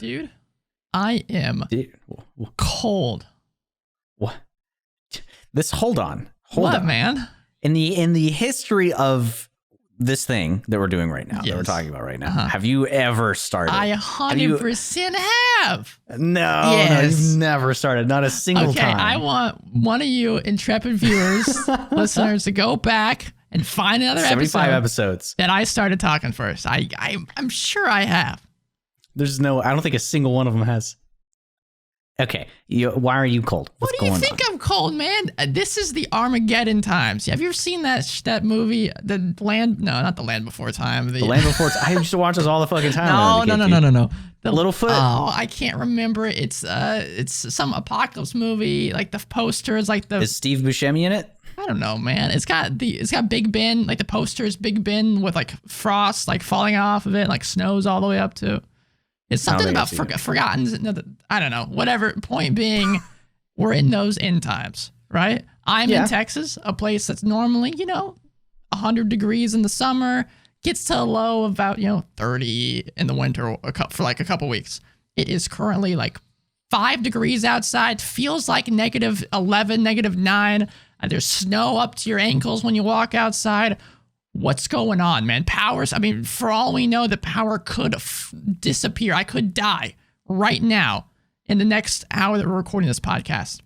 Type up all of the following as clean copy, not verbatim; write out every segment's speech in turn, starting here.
Dude, I am cold. What? Hold on. Man? In the history of this thing that we're doing right now, that we're talking about right now, have you ever started? I 100% have. No, you've never started. Not a single time. Okay, I want one of you intrepid viewers, listeners, to go back and find another 75 episodes that I started talking first. I'm sure I have. I don't think a single one of them has. Okay, why are you cold? What do you think I'm cold, man? This is the Armageddon times. Have you ever seen that movie, The Land? No, not The Land Before Time. The Land Before Time. I used to watch this all the fucking time. No. The Littlefoot. Oh, I can't remember. It's some apocalypse movie. Like the poster is like the. Is Steve Buscemi in it? I don't know, man. It's got Big Ben. Like the poster is Big Ben with like frost like falling off of it, like snows all the way up to. It's something about forgotten. I don't know. Whatever. Point being, we're in those end times, right? I'm in Texas, a place that's normally, 100 degrees in the summer, gets to a low of about, 30 in the winter for like a couple weeks. It is currently like 5 degrees outside, feels like -11, -9. There's snow up to your ankles when you walk outside. What's going on, man? For all we know, the power could disappear. I could die right now in the next hour that we're recording this podcast.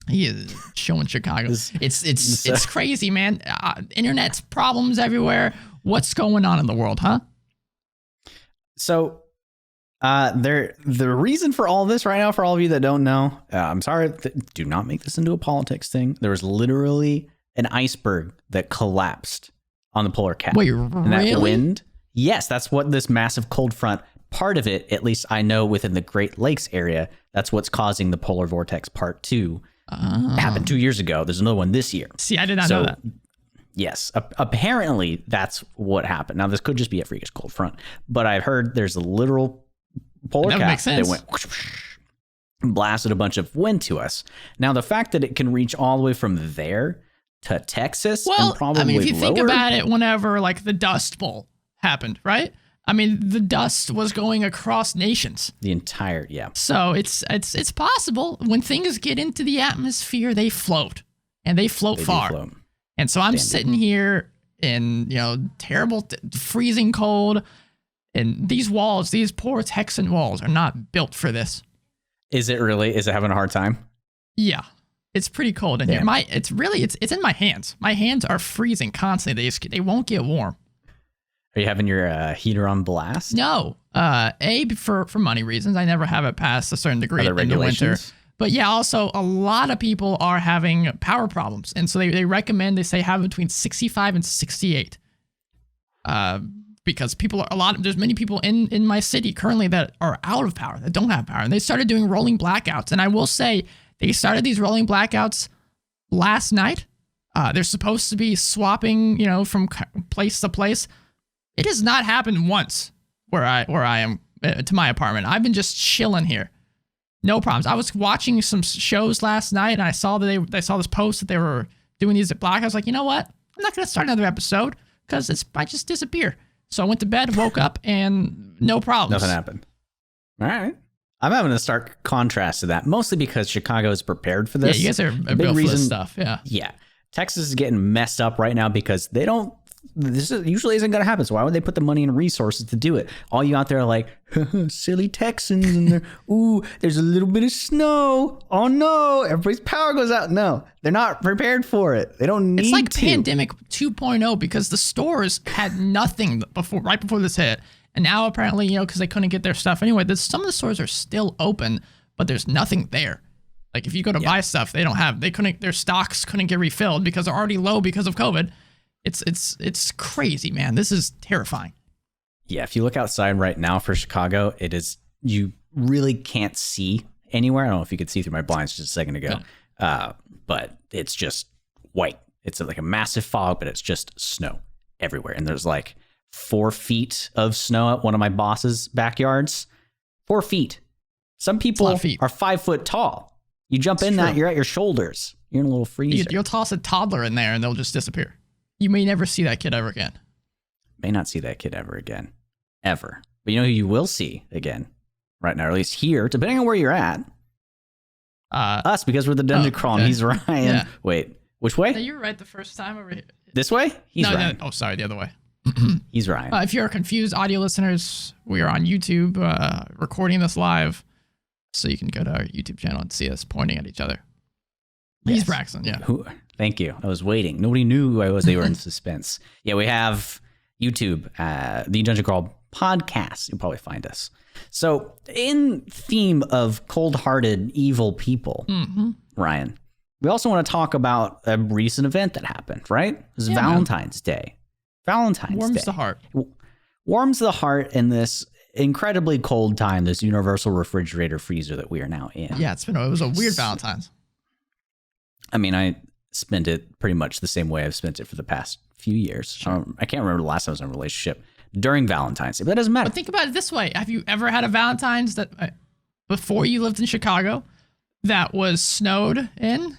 He is showing Chicago. It's crazy, man. Internet problems everywhere. What's going on in the world, huh? So, the reason for all this right now, for all of you that don't know, I'm sorry, do not make this into a politics thing. There was literally an iceberg that collapsed on the polar cap. Wait, and really? That wind, yes, that's what this massive cold front, part of it, at least I know within the Great Lakes area, that's what's causing the polar vortex part 2. It happened 2 years ago. There's another one this year. See, I did not know that. Yes, apparently that's what happened. Now, this could just be a freakish cold front, but I've heard there's a literal polar cap that went and blasted a bunch of wind to us. Now, the fact that it can reach all the way from there to Texas and probably if you think lower, about it, whenever like the Dust Bowl happened, right? The dust was going across nations. The entire, So it's possible when things get into the atmosphere, they float, and they float far. And so I'm sitting here in terrible, freezing cold, and these walls, these poor Texan walls, are not built for this. Is it really? Is it having a hard time? Yeah. It's pretty cold in here. It's in my hands. My hands are freezing constantly. They won't get warm. Are you having your heater on blast? No. For money reasons, I never have it past a certain degree in the winter. But yeah, also a lot of people are having power problems, and so they recommend, they say, have between 65 and 68. Because there's many people in my city currently that are out of power, that don't have power, and they started doing rolling blackouts. And I will say, they started these rolling blackouts last night. They're supposed to be swapping, from place to place. It has not happened once where I am to my apartment. I've been just chilling here, no problems. I was watching some shows last night, and I saw that I saw this post that they were doing these at blackouts. I was like, you know what? I'm not gonna start another episode because it might just disappear. So I went to bed, woke up, and no problems. Nothing happened. All right. I'm having a stark contrast to that, mostly because Chicago is prepared for this. Yeah, you guys are built for this stuff. Yeah. Yeah. Texas is getting messed up right now because this usually isn't going to happen. So why would they put the money and resources to do it? All you out there are like, silly Texans, and there's a little bit of snow. Oh no, everybody's power goes out. No, they're not prepared for it. They don't need to. It's like Pandemic 2.0 because the stores had nothing right before this hit. And now apparently, because they couldn't get their stuff anyway, some of the stores are still open, but there's nothing there. Like if you go to buy stuff, their stocks couldn't get refilled because they're already low because of COVID. It's crazy, man. This is terrifying. Yeah, if you look outside right now for Chicago, you really can't see anywhere. I don't know if you could see through my blinds just a second ago, but it's just white. It's like a massive fog, but it's just snow everywhere. And there's like 4 feet of snow at one of my boss's backyards. 4 feet. Some people are 5 foot tall. You jump in that, you're at your shoulders. You're in a little freezer. You'll toss a toddler in there and they'll just disappear. You may never see that kid ever again. May not see that kid ever again. Ever. But you know who you will see again? right now, or at least here, depending on where you're at. Us, because we're the dungeon crawl, and he's Ryan. Yeah. Wait, which way? No, you were right the first time over here. This way? He's Ryan. No. Oh, sorry, the other way. He's Ryan. If you're confused, audio listeners, we are on YouTube recording this live, so you can go to our YouTube channel and see us pointing at each other. He's Braxton, yeah. Thank you. I was waiting. Nobody knew who I was. They were in suspense. Yeah, we have YouTube, the Dungeon Crawl podcast. You'll probably find us. So, in theme of cold-hearted, evil people, Ryan, we also want to talk about a recent event that happened, right? It was Valentine's Day. Warms the heart. Warms the heart in this incredibly cold time, this universal refrigerator freezer that we are now in. Yeah, it was a weird Valentine's. I mean, I spent it pretty much the same way I've spent it for the past few years. Sure. I can't remember the last time I was in a relationship during Valentine's Day, but that doesn't matter. But think about it this way. Have you ever had a Valentine's that before you lived in Chicago that was snowed in?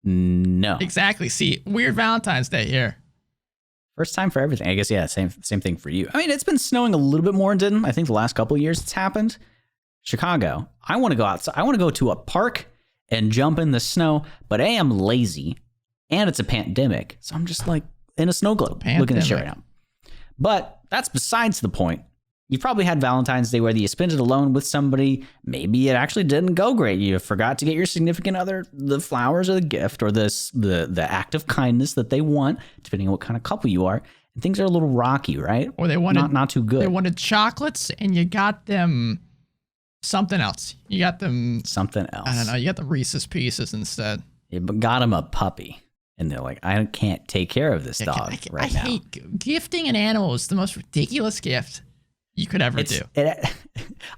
No. Exactly. See, weird Valentine's Day here. First time for everything. I guess, yeah, same thing for you. I mean, it's been snowing a little bit more in Denton. I think the last couple of years it's happened. Chicago, I want to go outside. I want to go to a park and jump in the snow, but A, I'm lazy, and it's a pandemic. So I'm just like in a snow globe looking at shit right now. But that's besides the point. You've probably had Valentine's Day where you spent it alone with somebody. Maybe it actually didn't go great. You forgot to get your significant other the flowers or the gift or the act of kindness that they want, depending on what kind of couple you are. And things are a little rocky, right? Or they wanted not too good. They wanted chocolates, and you got them something else. You got them something else. I don't know. You got the Reese's Pieces instead. You got them a puppy. And they're like, I can't take care of this dog right now. I hate gifting an animal is the most ridiculous gift you could ever do.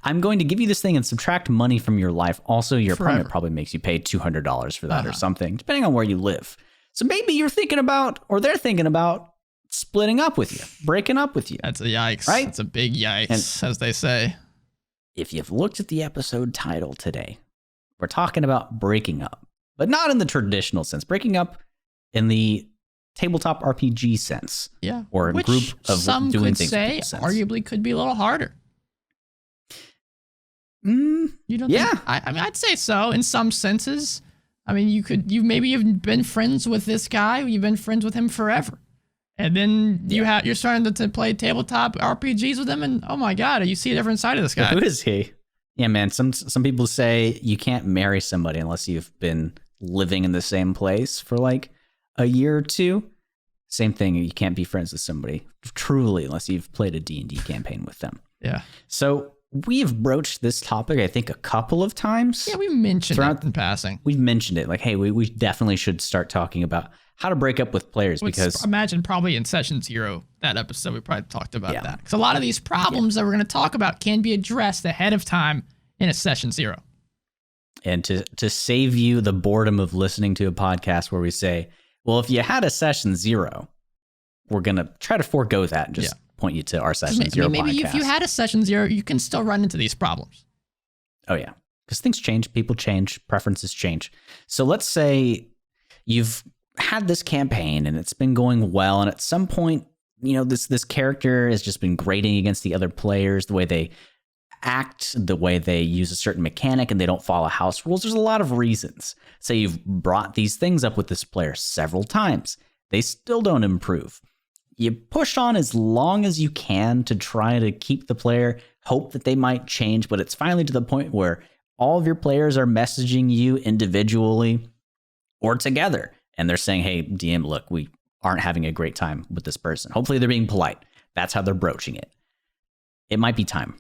I'm going to give you this thing and subtract money from your life. Also, your apartment probably makes you pay $200 for that or something, depending on where you live. So maybe you're thinking about, or they're thinking about, splitting up with you, breaking up with you. That's a yikes. Right? That's a big yikes, as they say. If you've looked at the episode title today, we're talking about breaking up, but not in the traditional sense. Breaking up in the tabletop RPG sense. Yeah. Or a group of some doing could things. Say arguably could be a little harder. You don't think? I mean, I'd say so in some senses. I mean, you've been friends with this guy. You've been friends with him forever. And then you're starting to play tabletop RPGs with him, and oh my God, you see a different side of this guy. Who is he? Yeah, man. Some people say you can't marry somebody unless you've been living in the same place for like a year or two. Same thing. You can't be friends with somebody truly unless you've played a D&D campaign with them. Yeah. So we've broached this topic, I think, a couple of times. Yeah, we mentioned it in passing. We've mentioned it. Like, hey, we definitely should start talking about how to break up with players because imagine probably in session 0, that episode, we probably talked about that. Because a lot of these problems that we're going to talk about can be addressed ahead of time in a session 0. And to save you the boredom of listening to a podcast where we say, well, if you had a session 0, we're going to try to forego that and just point you to our session 0 podcast. Maybe if you had a session 0, you can still run into these problems. Oh, yeah. Because things change, people change, preferences change. So let's say you've had this campaign and it's been going well. And at some point, this character has just been grating against the other players, the way they act, the way they use a certain mechanic, and they don't follow house rules. There's a lot of reasons. Say you've brought these things up with this player several times. They still don't improve. You push on as long as you can to try to keep the player, hope that they might change, but it's finally to the point where all of your players are messaging you individually or together. And they're saying, hey, DM, look, we aren't having a great time with this person. Hopefully they're being polite. That's how they're broaching it. It might be time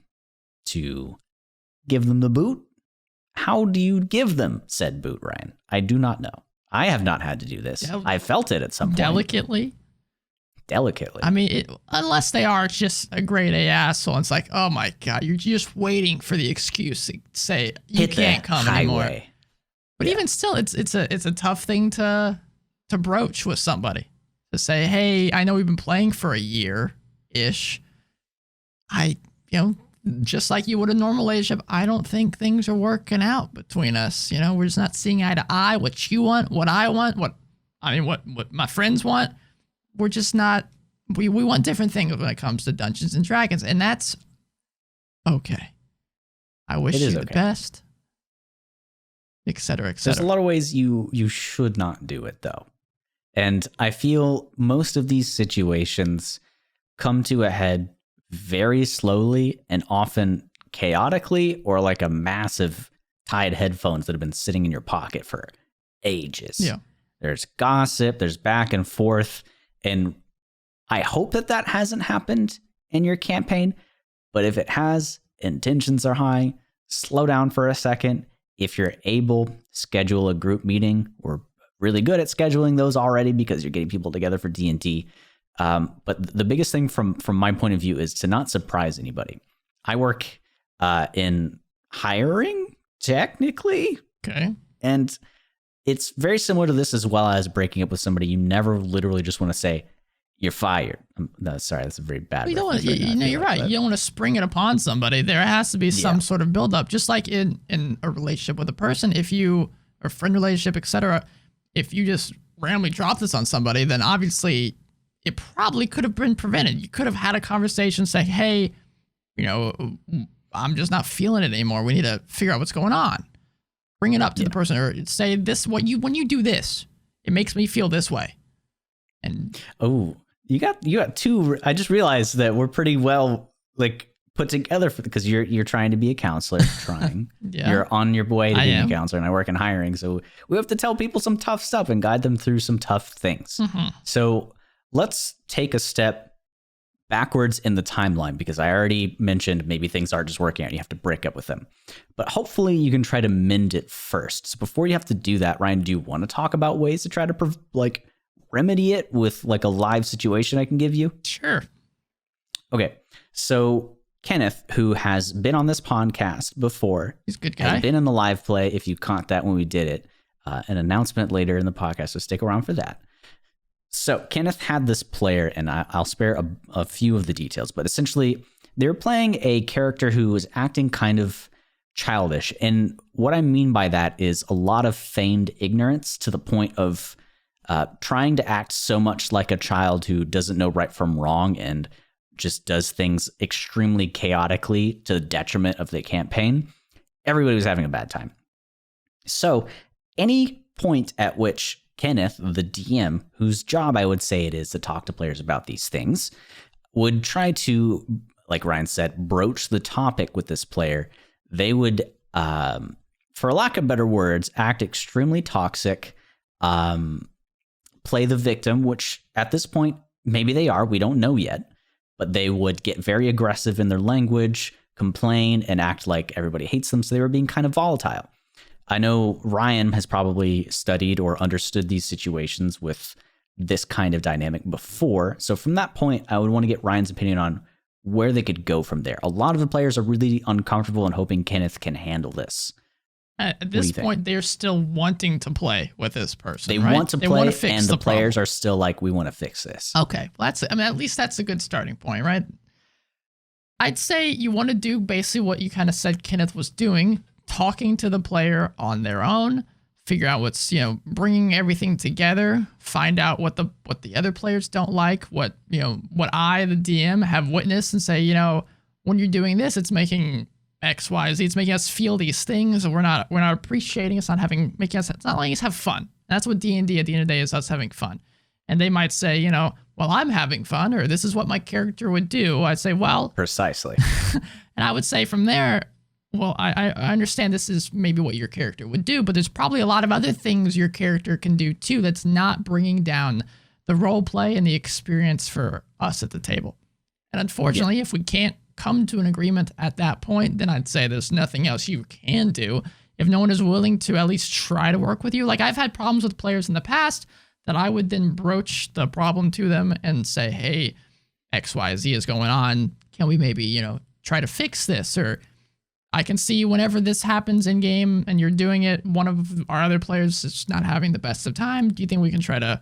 to give them the boot. How do you give them said boot, Ryan? I do not know. I have not had to do this. I felt it at some point. Delicately. I mean, unless they are just a grade A asshole. It's like, oh my God, you're just waiting for the excuse to say you can't come anymore. But even still, it's a tough thing to broach with somebody. To say, hey, I know we've been playing for a year-ish. Just like you would a normal relationship, I don't think things are working out between us. We're just not seeing eye to eye. What you want, what I want, what my friends want. We're just not. We want different things when it comes to Dungeons and Dragons, and that's Okay. I wish you the best, etc., etc. There's a lot of ways you should not do it, though. And I feel most of these situations come to a head very slowly and often chaotically, or like a massive tied headphones that have been sitting in your pocket for ages. Yeah. There's gossip, there's back and forth. And I hope that hasn't happened in your campaign. But if it has, and tensions are high, slow down for a second. If you're able, schedule a group meeting. We're really good at scheduling those already because you're getting people together for D&D. But the biggest thing from my point of view is to not surprise anybody. I work in hiring, technically. Okay. And it's very similar to this, as well as breaking up with somebody. You never literally just want to say, you're fired. No, sorry, that's a very bad. You don't want, you're right. You don't want to spring it upon somebody. There has to be some sort of buildup, just like in a relationship with a person. If you, or friend relationship, etc. If you just randomly drop this on somebody, then obviously it probably could have been prevented. You could have had a conversation saying, hey, I'm just not feeling it anymore. We need to figure out what's going on. Bring it up to the person, or say this, when you do this, it makes me feel this way. And you got two. I just realized that we're pretty well put together because you're trying to be a counselor, you're on your way to being a counselor, and I work in hiring, so we have to tell people some tough stuff and guide them through some tough things. Mm-hmm. So let's take a step backwards in the timeline, because I already mentioned maybe things aren't just working out. You have to break up with them, but hopefully you can try to mend it first. So before you have to do that, Ryan, do you want to talk about ways to try to remedy it with a live situation I can give you? Sure. Okay. So Kenneth, who has been on this podcast before, he's a good guy, has been in the live play. If you caught that when we did it, an announcement later in the podcast, so stick around for that. So Kenneth had this player, and I'll spare a few of the details, but essentially they were playing a character who was acting kind of childish. And what I mean by that is a lot of feigned ignorance, to the point of trying to act so much like a child who doesn't know right from wrong and just does things extremely chaotically to the detriment of the campaign. Everybody was having a bad time. So any point at which Kenneth, the DM, whose job I would say it is to talk to players about these things, would try to, like Ryan said, broach the topic with this player, they would, for lack of better words, act extremely toxic, play the victim, which at this point, maybe they are, we don't know yet, but they would get very aggressive in their language, complain, and act like everybody hates them. So they were being kind of volatile. I know Ryan has probably studied or understood these situations with this kind of dynamic before. So from that point, I would want to get Ryan's opinion on where they could go from there. A lot of the players are really uncomfortable and hoping Kenneth can handle this. At this point, they're still wanting to play with this person. They right? want to play, and the players are still like, we want to fix this. Okay, well, at least that's a good starting point, right? I'd say you want to do basically what you kind of said Kenneth was doing, talking to the player on their own, figure out what's, bringing everything together, find out what the other players don't like, what I, the DM, have witnessed, and say, when you're doing this, it's making X, Y, Z. It's making us feel these things, and we're not appreciating. It's not letting us have fun. And that's what D&D at the end of the day is, us having fun. And they might say, well, I'm having fun, or this is what my character would do. I'd say, well, precisely. And I would say from there, well, I understand this is maybe what your character would do, but there's probably a lot of other things your character can do too that's not bringing down the role play and the experience for us at the table. And unfortunately, if we can't come to an agreement at that point, then I'd say there's nothing else you can do. If no one is willing to at least try to work with you, like I've had problems with players in the past that I would then broach the problem to them and say, hey, X, Y, Z is going on. Can we maybe, try to fix this? Or I can see whenever this happens in game and you're doing it, one of our other players is not having the best of time. Do you think we can try to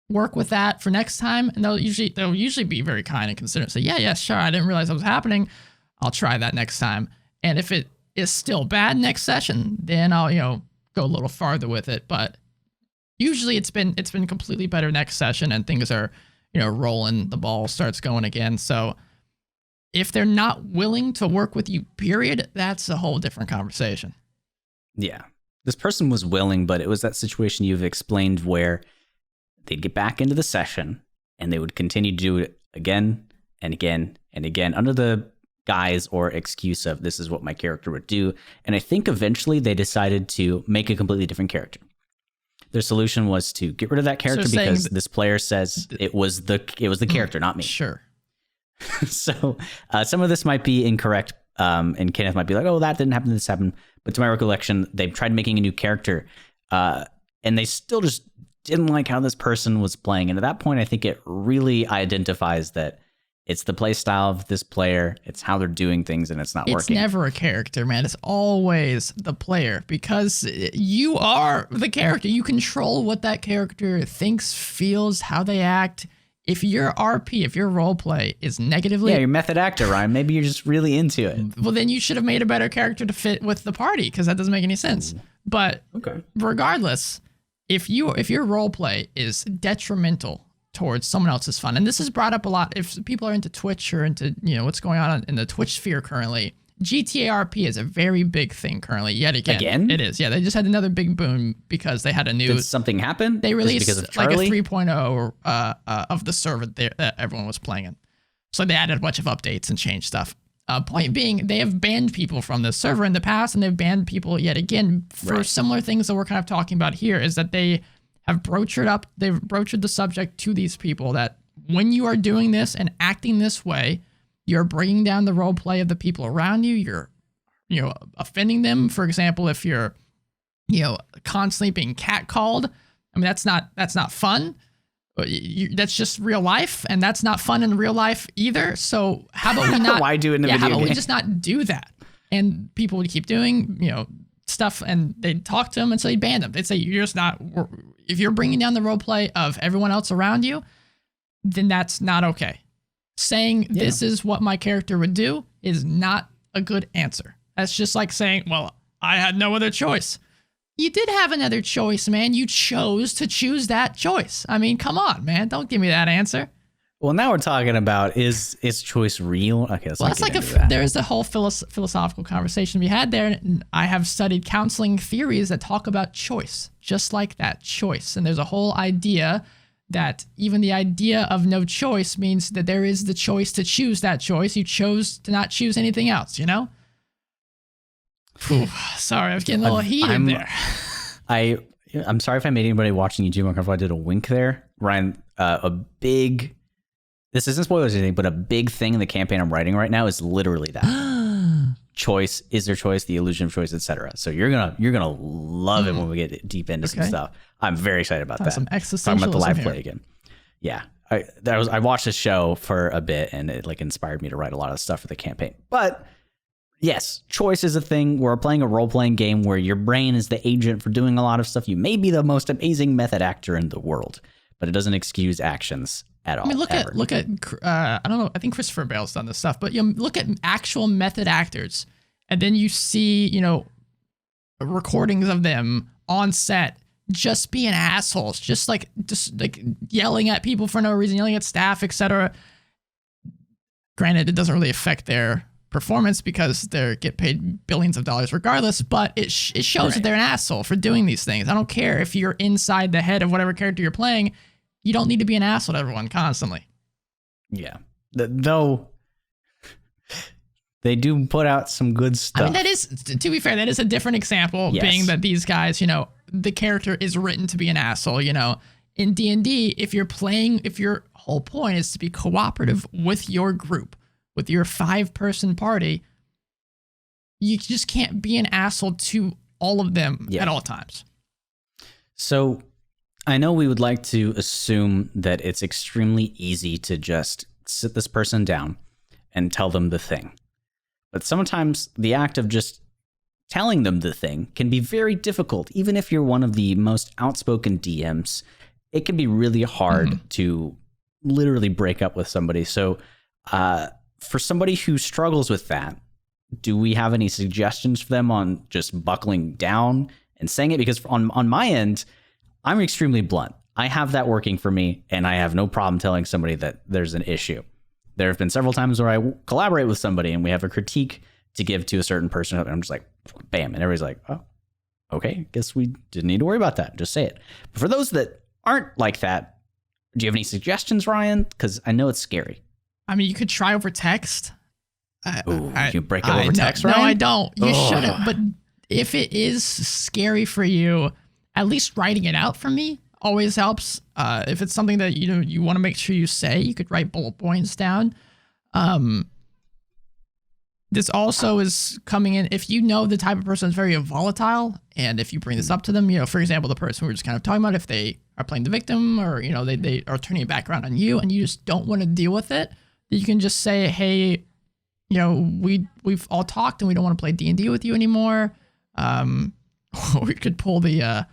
work with that for next time? And they'll usually be very kind and considerate. Say, yeah, sure. I didn't realize that was happening. I'll try that next time. And if it is still bad next session, then I'll, go a little farther with it. But usually it's been completely better next session and things are, rolling, the ball starts going again. So If they're not willing to work with you, period, that's a whole different conversation. Yeah. This person was willing, but it was that situation you've explained where they'd get back into the session and they would continue to do it again and again and again under the guise or excuse of this is what my character would do. And I think eventually they decided to make a completely different character. Their solution was to get rid of that character because this player says it was the character, not me. Sure. So some of this might be incorrect, and Kenneth might be like, oh, that didn't happen, this happened. But to my recollection, they tried making a new character, and they still just didn't like how this person was playing. And at that point, I think it really identifies that it's the play style of this player, it's how they're doing things, and it's not working. It's never a character, man. It's always the player, because you are the character. You control what that character thinks, feels, how they act. If your RP, if your role play is negatively... Yeah, your method actor, Ryan. Maybe you're just really into it. Well, then you should have made a better character to fit with the party, because that doesn't make any sense. But regardless, if your role play is detrimental towards someone else's fun, and this is brought up a lot if people are into Twitch or into what's going on in the Twitch sphere currently. GTA RP is a very big thing currently. Yet again, it is. Yeah, they just had another big boom because they had a new. Did something happen? They released like a 3.0 of the server that everyone was playing in. So they added a bunch of updates and changed stuff. Point being, they have banned people from the server in the past, and they've banned people yet again for similar things that we're kind of talking about here. Is that they have they've broached the subject to these people that when you are doing this and acting this way, you're bringing down the role play of the people around you. You're, offending them. For example, if you're, constantly being catcalled, I mean, that's not fun. That's just real life, and that's not fun in real life either. So how about we not? Why do it in a video game? How about we just not do that? And people would keep doing, stuff, and they'd talk to them, and so they'd ban them. They'd say, you're just not. If you're bringing down the role play of everyone else around you, then that's not okay. Saying this is what my character would do is not a good answer. That's just like saying, well, I had no other choice. You did have another choice, man. You chose to choose that choice. I mean, come on, man. Don't give me that answer. Well, now we're talking about is choice real? Okay, that's like there's a whole philosophical conversation we had there. And I have studied counseling theories that talk about choice, just like that, choice. And there's a whole idea that even the idea of no choice means that there is the choice to choose that choice. You chose to not choose anything else, Whew, sorry, I was getting a little heated there. I'm sorry if I made anybody watching YouTube uncomfortable. I did a wink there. Ryan, this isn't spoilers or anything, but a big thing in the campaign I'm writing right now is literally that. Choice, is there choice, the illusion of choice, etc. So you're gonna love it when we get deep into some stuff. I'm very excited about that. Some existentialism. Talking about the live play again. Yeah, I watched the show for a bit, and it inspired me to write a lot of stuff for the campaign. But yes, choice is a thing. We're playing a role-playing game where your brain is the agent for doing a lot of stuff. You may be the most amazing method actor in the world, but it doesn't excuse actions at all. I mean, look at I don't know. I think Christopher Bale's done this stuff, but look at actual method actors, and then you see recordings of them on set just being assholes, just yelling at people for no reason, yelling at staff, etc. Granted, it doesn't really affect their performance because they get paid billions of dollars regardless, but it shows that they're an asshole for doing these things. I don't care if you're inside the head of whatever character you're playing. You don't need to be an asshole to everyone constantly. Yeah. Though they do put out some good stuff. I mean, that is, to be fair, that is a different example, being that these guys, the character is written to be an asshole, In D&D, if your whole point is to be cooperative with your group, with your 5-person party, you just can't be an asshole to all of them at all times. So I know we would like to assume that it's extremely easy to just sit this person down and tell them the thing. But sometimes the act of just telling them the thing can be very difficult. Even if you're one of the most outspoken DMs, it can be really hard to literally break up with somebody. So for somebody who struggles with that, do we have any suggestions for them on just buckling down and saying it? Because on my end, I'm extremely blunt. I have that working for me, and I have no problem telling somebody that there's an issue. there have been several times where I collaborate with somebody and we have a critique to give to a certain person. And I'm just like, bam. And everybody's like, oh, okay. Guess we didn't need to worry about that. Just say it. But for those that aren't like that, do you have any suggestions, Ryan? Because I know it's scary. I mean, you could try over text. You break it over text, Ryan? No, I don't. You shouldn't. But if it is scary for you, at least writing it out for me always helps. If it's something that you want to make sure you say, you could write bullet points down. This also is coming in if you know the type of person is very volatile, and if you bring this up to them, for example, the person we were just kind of talking about, if they are playing the victim or they are turning it back around on you, and you just don't want to deal with it, you can just say, hey, we've all talked and we don't want to play D&D with you anymore. We could pull the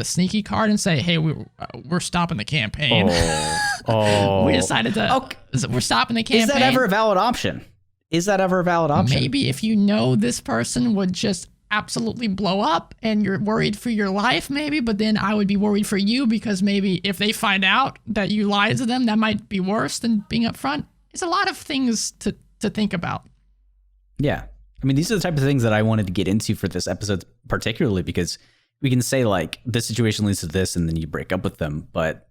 sneaky card and say, hey, we're stopping the campaign. We decided to. We're stopping the campaign. Is that ever a valid option? Maybe if you know this person would just absolutely blow up and you're worried for your life, maybe. But then I would be worried for you because maybe if they find out that you lied to them, that might be worse than being upfront. It's a lot of things to think about. Yeah. I mean, these are the type of things that I wanted to get into for this episode, particularly because we can say like this situation leads to this and then you break up with them, but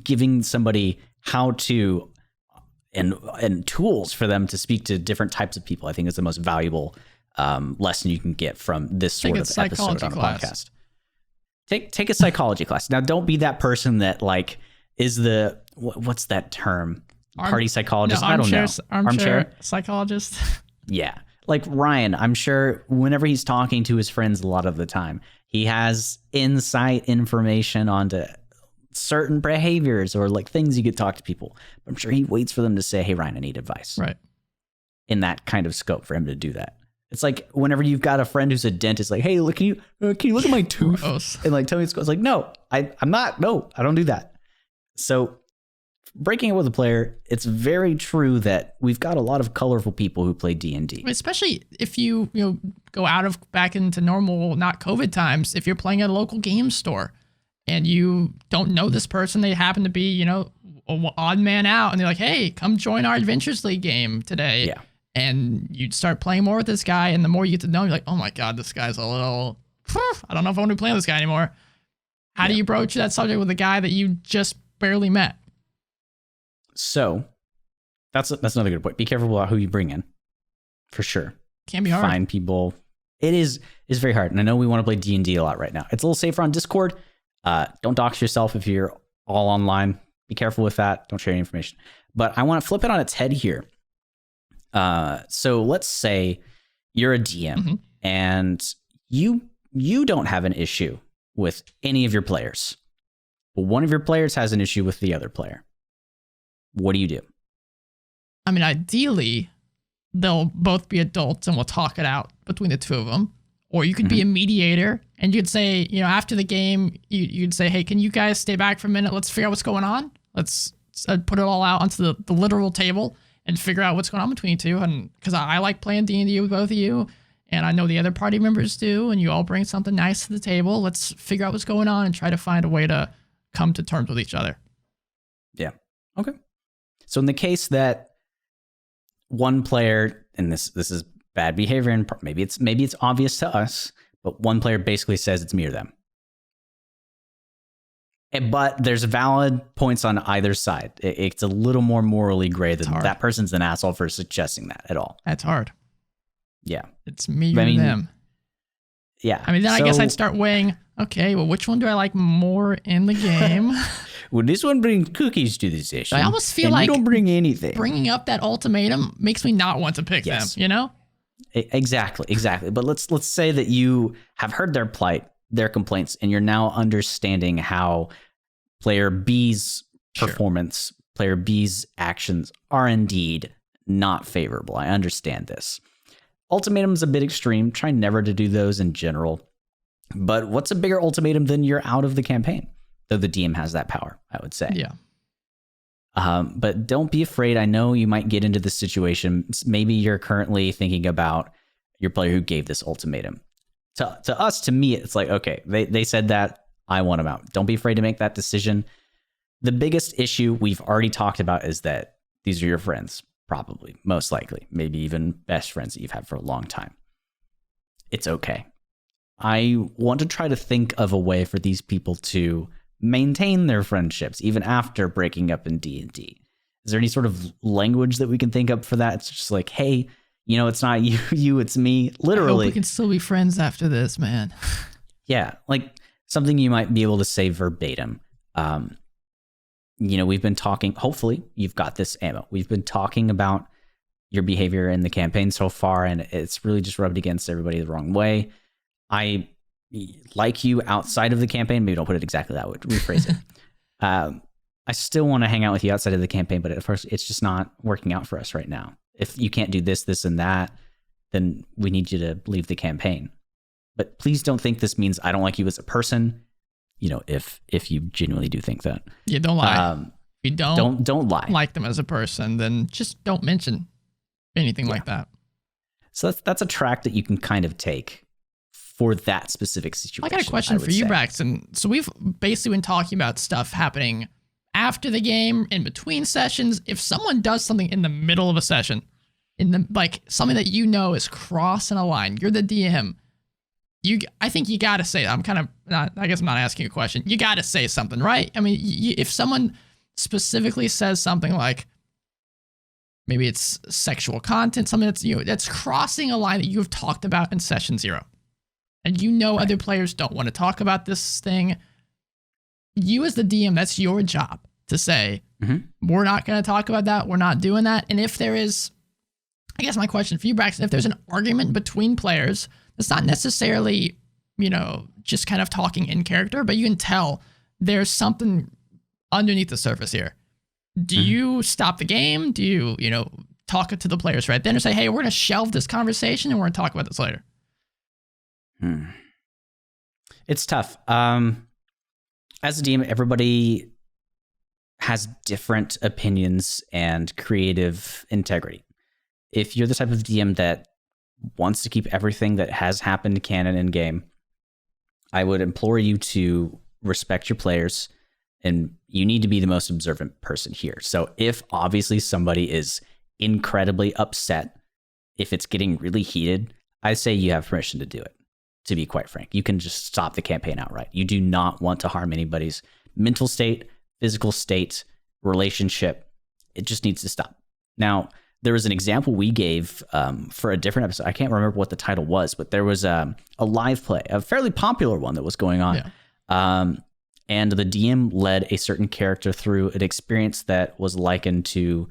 giving somebody how to and tools for them to speak to different types of people, I think is the most valuable lesson you can get from this sort of episode on a podcast. Take a psychology class. Now, don't be that person that like is the, what's that term? Party psychologist? I don't know. Armchair psychologist. Yeah. Like Ryan, I'm sure whenever he's talking to his friends a lot of the time, he has insight information onto certain behaviors or like things you could talk to people. I'm sure he waits for them to say, hey, Ryan, I need advice. Right. In that kind of scope for him to do that. It's like whenever you've got a friend who's a dentist, like, hey, look, can you look at my tooth? Gross. And like tell me what's going on. It's like, no, I don't do that. So breaking it with a player, it's very true that we've got a lot of colorful people who play D&D. Especially if you go back into normal, not COVID times, if you're playing at a local game store and you don't know this person, they happen to be, an odd man out, and they're like, hey, come join our Adventures League game today. Yeah. And you'd start playing more with this guy, and the more you get to know him, you're like, oh my God, this guy's a little, I don't know if I want to be playing with this guy anymore. How do you broach that subject with a guy that you just barely met? So that's another good point. Be careful about who you bring in, for sure. Can be hard. Find people. It's very hard. And I know we want to play D&D a lot right now. It's a little safer on Discord. Don't dox yourself if you're all online. Be careful with that. Don't share any information. But I want to flip it on its head here. So let's say you're a DM and you don't have an issue with any of your players, but one of your players has an issue with the other player. What do you do? I mean, ideally, they'll both be adults and we'll talk it out between the two of them. Or you could be a mediator and you'd say, after the game, you'd say, hey, can you guys stay back for a minute? Let's figure out what's going on. Let's put it all out onto the literal table and figure out what's going on between you two. And because I like playing D&D with both of you, and I know the other party members do, and you all bring something nice to the table. Let's figure out what's going on and try to find a way to come to terms with each other. Yeah. Okay. So in the case that one player, and this is bad behavior, and maybe it's obvious to us, but one player basically says it's me or them. But there's valid points on either side. It's a little more morally gray than that person's an asshole for suggesting that at all. That's hard. Yeah. It's me or them. Yeah. I mean, then I guess I'd start weighing, okay, well, which one do I like more in the game? Well, this one brings cookies to the session. I almost feel like you don't bring anything. Bringing up that ultimatum makes me not want to pick them, Exactly. But let's say that you have heard their plight, their complaints, and you're now understanding how player B's performance, player B's actions are indeed not favorable. I understand this. Ultimatum's a bit extreme. Try never to do those in general. But what's a bigger ultimatum than you're out of the campaign? Though the DM has that power, I would say. Yeah. But don't be afraid. I know you might get into this situation. Maybe you're currently thinking about your player who gave this ultimatum. To me, it's like, okay, they said that, I want them out. Don't be afraid to make that decision. The biggest issue we've already talked about is that These are your friends, probably, most likely, maybe even best friends that you've had for a long time. It's okay. I want to try to think of a way for these people to maintain their friendships even after breaking up in D&D. Is there any sort of language that we can think of for that? It's just like, hey, it's not you, it's me. Literally. I hope we can still be friends after this, man. Yeah, like something you might be able to say verbatim. We've been talking, hopefully you've got this ammo. We've been talking about your behavior in the campaign so far, and it's really just rubbed against everybody the wrong way. I like you outside of the campaign. Maybe don't put it exactly that way. Rephrase it. I still want to hang out with you outside of the campaign, but at first it's just not working out for us right now. If you can't do this, this, and that, then we need you to leave the campaign. But please don't think this means I don't like you as a person. If you genuinely do think that. Yeah, don't lie. If you don't lie. Like them as a person, then just don't mention anything like that. So that's a track that you can kind of take for that specific situation. I got a question for you, Braxton. So we've basically been talking about stuff happening after the game, in between sessions. If someone does something in the middle of a session, something that is crossing a line, you're the DM. I think you got to say, I guess I'm not asking a question. You got to say something, right? I mean, if someone specifically says something like, maybe it's sexual content, something that's crossing a line that you've talked about in session 0, and right. Other players don't want to talk about this thing, you as the DM, that's your job to say, we're not going to talk about that. We're not doing that. And if there is, I guess my question for you, Braxton, if there's an argument between players, it's not necessarily, just kind of talking in character, but you can tell there's something underneath the surface here. Do you stop the game? Do you, talk to the players right then, or say, hey, we're going to shelve this conversation and we're going to talk about this later? It's tough. As a DM, everybody has different opinions and creative integrity. If you're the type of DM that wants to keep everything that has happened canon in game, I would implore you to respect your players, and you need to be the most observant person here. So if obviously somebody is incredibly upset, if it's getting really heated, I say you have permission to do it, to be quite frank. You can just stop the campaign outright. You do not want to harm anybody's mental state, physical state, relationship. It just needs to stop. Now, there was an example we gave for a different episode. I can't remember what the title was, but there was a live play, a fairly popular one that was going on. Yeah. And the DM led a certain character through an experience that was likened to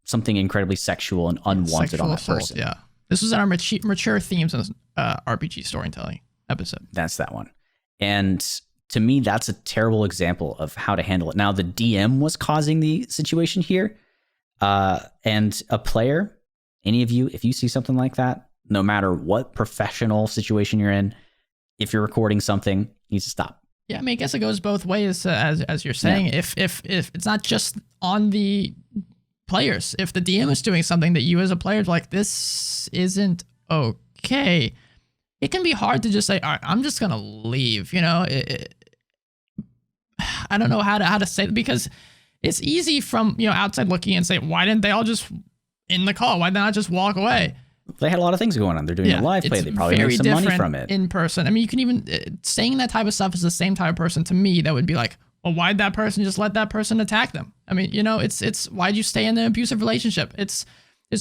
something incredibly sexual and unwanted sexual on that assault, person. Yeah. This was in our mature themes and RPG storytelling episode. That's that one. And to me, that's a terrible example of how to handle it. Now, the DM was causing the situation here. And a player, any of you, if you see something like that, no matter what professional situation you're in, if you're recording something, needs to stop. Yeah, I mean, I guess it goes both ways, as you're saying. Yeah. If it's not just on the players, if the DM is doing something that you as a player is like, this isn't okay, it can be hard to just say, all right, I'm just gonna leave. I don't know how to say it, because it's easy from outside looking and say, why didn't they all just in the call? Why did they not just walk away? They had a lot of things going on. They're doing a live play. They probably made some money from it. In person. I mean, you can even saying that type of stuff is the same type of person to me that would be like, well, why'd that person just let that person attack them? I mean, it's why'd you stay in an abusive relationship? There's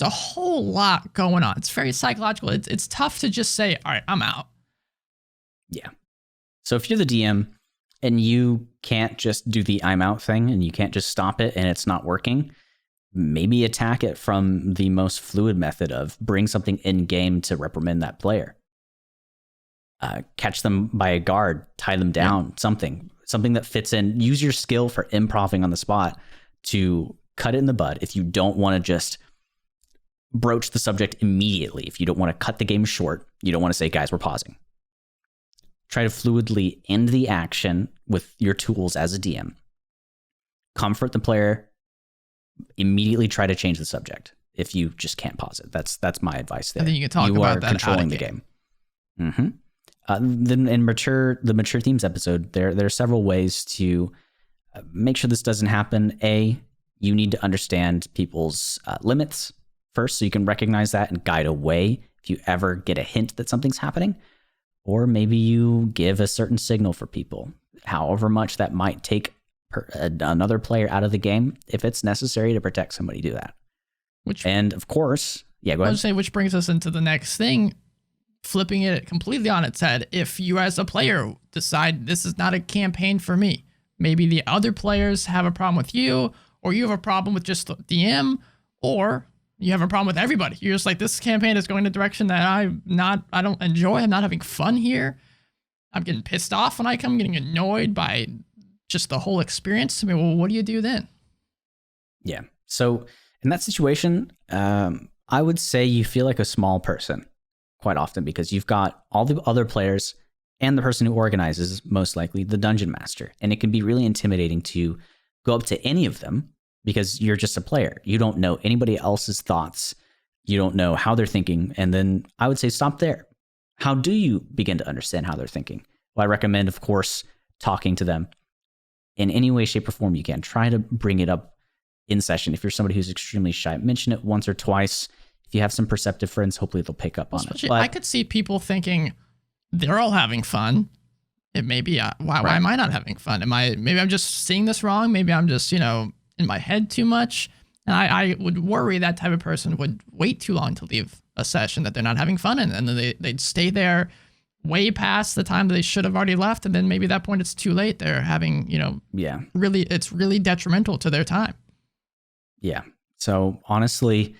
a whole lot going on. It's very psychological. It's tough to just say, all right, I'm out. Yeah. So if you're the DM and you can't just do the I'm out thing and you can't just stop it and it's not working, maybe attack it from the most fluid method of bring something in game to reprimand that player. Catch them by a guard, tie them down, something that fits in. Use your skill for improving on the spot to cut it in the bud. If you don't want to just broach the subject immediately, if you don't want to cut the game short, you don't want to say, guys, we're pausing. Try to fluidly end the action with your tools as a DM. Comfort the player. Immediately try to change the subject if you just can't pause it. That's my advice there. I think you can talk about that. You are controlling the game. Then in the mature themes episode, there are several ways to make sure this doesn't happen. A, You need to understand people's limits first, so you can recognize that and guide away if you ever get a hint that something's happening. Or maybe you give a certain signal for people, however much that might take another player out of the game. If it's necessary to protect somebody, do that. And of course, yeah, go ahead. I was saying, which brings us into the next thing, flipping it completely on its head. If you as a player decide this is not a campaign for me, maybe the other players have a problem with you, or you have a problem with just the DM, or you have a problem with everybody. You're just like, this campaign is going in a direction that I don't enjoy. I'm not having fun here. I'm getting pissed off when I come, getting annoyed by just the whole experience. I mean, well, what do you do then? Yeah. So in that situation, I would say you feel like a small person quite often, because you've got all the other players and the person who organizes, most likely the dungeon master. And it can be really intimidating to go up to any of them, because you're just a player. You don't know anybody else's thoughts. You don't know how they're thinking. And then I would say stop there. How do you begin to understand how they're thinking? Well, I recommend, of course, talking to them in any way, shape, or form you can. Try to bring it up in session. If you're somebody who's extremely shy, mention it once or twice. If you have some perceptive friends, hopefully they'll pick up on it. But I could see people thinking they're all having fun. It may be, why am I not having fun? Maybe I'm just seeing this wrong. Maybe I'm just, in my head too much. And I would worry that type of person would wait too long to leave a session that they're not having fun in. And then they'd stay there way past the time that they should have already left. And then maybe at that point it's too late. They're having, it's really detrimental to their time. Yeah. So honestly,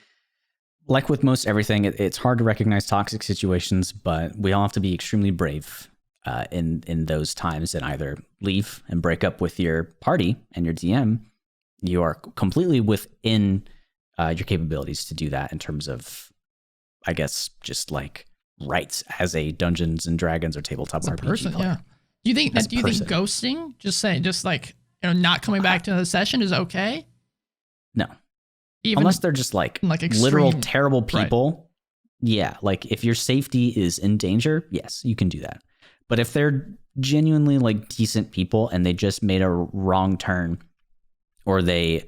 like with most everything, it's hard to recognize toxic situations, but we all have to be extremely brave in those times, and either leave and break up with your party and your DM. You are completely within your capabilities to do that in terms of, I guess, just like rights as a Dungeons and Dragons or tabletop RPG person, player. Yeah. Do you think ghosting, not coming back to the session is okay? No. Unless they're just like literal terrible people. Right. Yeah. Like if your safety is in danger, yes, you can do that. But if they're genuinely like decent people and they just made a wrong turn, or they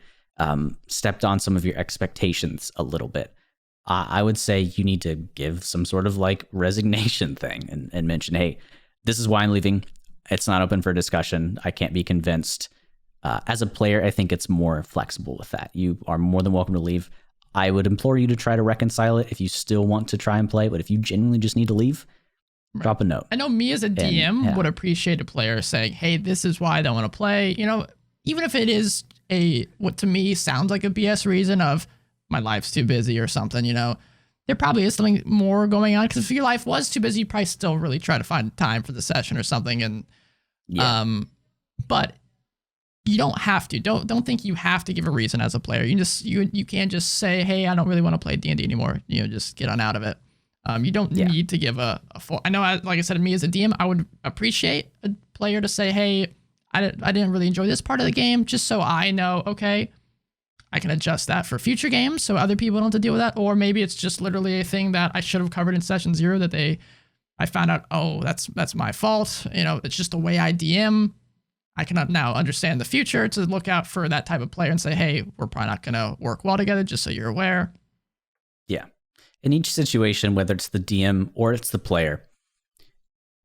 stepped on some of your expectations a little bit, I would say you need to give some sort of like resignation thing and mention, hey, this is why I'm leaving. It's not open for discussion. I can't be convinced. As a player, I think it's more flexible with that. You are more than welcome to leave. I would implore you to try to reconcile it if you still want to try and play, but if you genuinely just need to leave, drop a note. I know me as a DM would appreciate a player saying, hey, this is why I don't want to play. Even if it is what to me sounds like a BS reason of my life's too busy or something, there probably is something more going on. Because if your life was too busy, you'd probably still really try to find time for the session or something. And, but you don't have to. Don't think you have to give a reason as a player. You can't just say, hey, I don't really want to play D&D anymore. Just get on out of it. You don't need to give a full. I know, like I said, me as a DM, I would appreciate a player to say, hey, I didn't really enjoy this part of the game, just so I know, okay, I can adjust that for future games so other people don't have to deal with that. Or maybe it's just literally a thing that I should have covered in session 0 that I found out, oh, that's my fault. It's just the way I DM. I can now understand the future to look out for that type of player and say, hey, we're probably not going to work well together, just so you're aware. Yeah. In each situation, whether it's the DM or it's the player,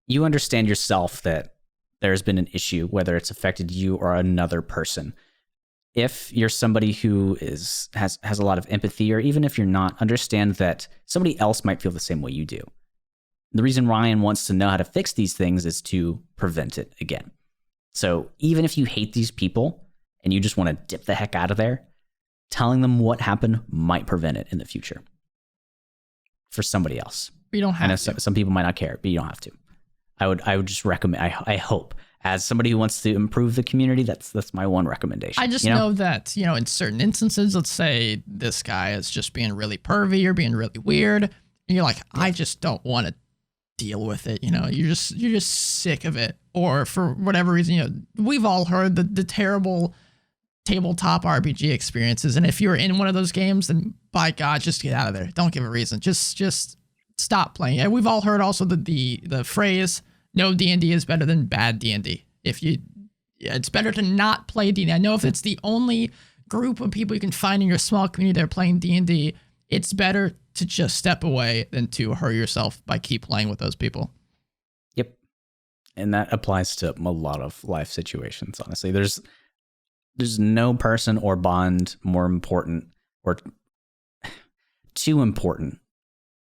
you understand yourself that there's been an issue, whether it's affected you or another person. If you're somebody who has a lot of empathy, or even if you're not, understand that somebody else might feel the same way you do. The reason Ryan wants to know how to fix these things is to prevent it again. So even if you hate these people and you just want to dip the heck out of there, telling them what happened might prevent it in the future for somebody else. You don't have to. I know some people might not care, but you don't have to. I would just recommend, I hope, as somebody who wants to improve the community, that's my one recommendation. I just know that, in certain instances, let's say this guy is just being really pervy or being really weird, and you're like, I just don't want to deal with it. You're just sick of it. Or for whatever reason, we've all heard the terrible tabletop RPG experiences. And if you're in one of those games, then by God, just get out of there. Don't give a reason. Just stop playing. And we've all heard also the phrase, no D&D is better than bad D&D. It's better to not play D&D. I know if it's the only group of people you can find in your small community that are playing D&D, it's better to just step away than to hurt yourself by keep playing with those people. Yep. And that applies to a lot of life situations, honestly. There's no person or bond more important or too important